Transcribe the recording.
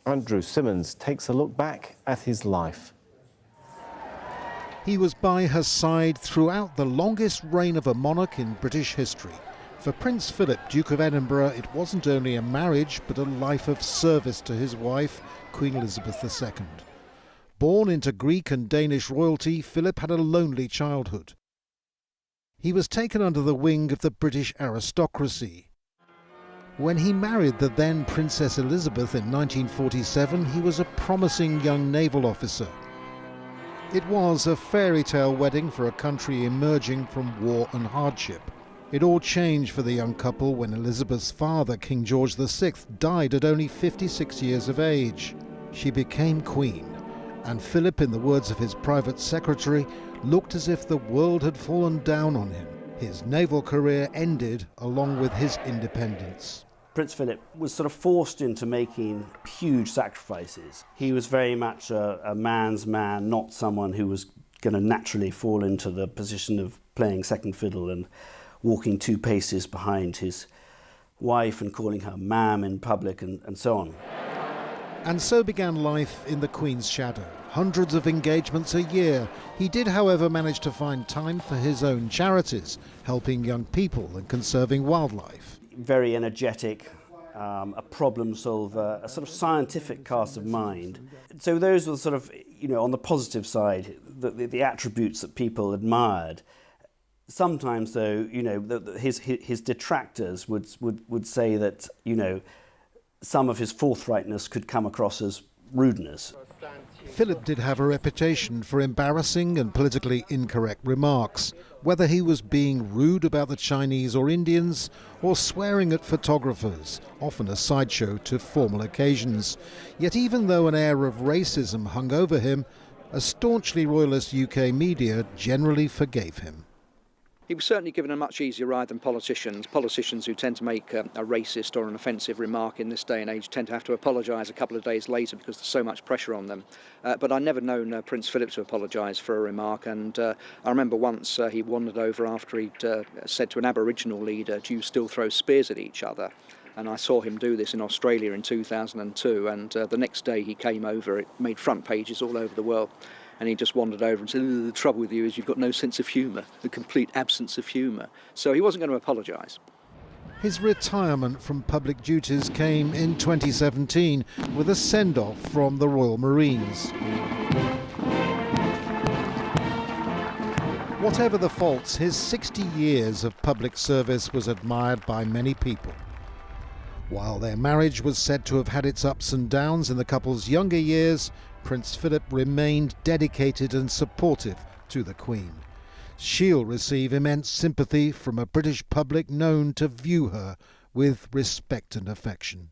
Andrew Simmons takes a look back at his life. He was by her side throughout the longest reign of a monarch in British history. For Prince Philip, Duke of Edinburgh, it wasn't only a marriage, but a life of service to his wife, Queen Elizabeth II. Born into Greek and Danish royalty, Philip had a lonely childhood. He was taken under the wing of the British aristocracy. When he married the then Princess Elizabeth in 1947, he was a promising young naval officer. It was a fairy tale wedding for a country emerging from war and hardship. It all changed for the young couple when Elizabeth's father, King George VI, died at only 56 years of age. She became queen, and Philip, in the words of his private secretary, looked as if the world had fallen down on him. His naval career ended along with his independence. Prince Philip was sort of forced into making huge sacrifices. He was very much a man's man, not someone who was going to naturally fall into the position of playing second fiddle and walking 2 paces behind his wife and calling her ma'am in public and so on. And so began life in the Queen's shadow. Hundreds of engagements a year. He did, however, manage to find time for his own charities, helping young people and conserving wildlife. Very energetic, a problem solver, a sort of scientific cast of mind. So those were sort of, on the positive side, the attributes that people admired. Sometimes, though, his detractors would say that, some of his forthrightness could come across as rudeness. Philip did have a reputation for embarrassing and politically incorrect remarks, whether he was being rude about the Chinese or Indians, or swearing at photographers, often a sideshow to formal occasions. Yet even though an air of racism hung over him, a staunchly royalist UK media generally forgave him. He was certainly given a much easier ride than politicians. Politicians who tend to make a racist or an offensive remark in this day and age tend to have to apologise a couple of days later because there's so much pressure on them. But I've never known Prince Philip to apologise for a remark, and I remember once he wandered over after he'd said to an Aboriginal leader, "Do you still throw spears at each other?" And I saw him do this in Australia in 2002, and the next day he came over. It made front pages all over the world. And he just wandered over and said, "The trouble with you is you've got no sense of humour, the complete absence of humour." So he wasn't going to apologise. His retirement from public duties came in 2017 with a send-off from the Royal Marines. Whatever the faults, his 60 years of public service was admired by many people. While their marriage was said to have had its ups and downs in the couple's younger years, Prince Philip remained dedicated and supportive to the Queen. She'll receive immense sympathy from a British public known to view her with respect and affection.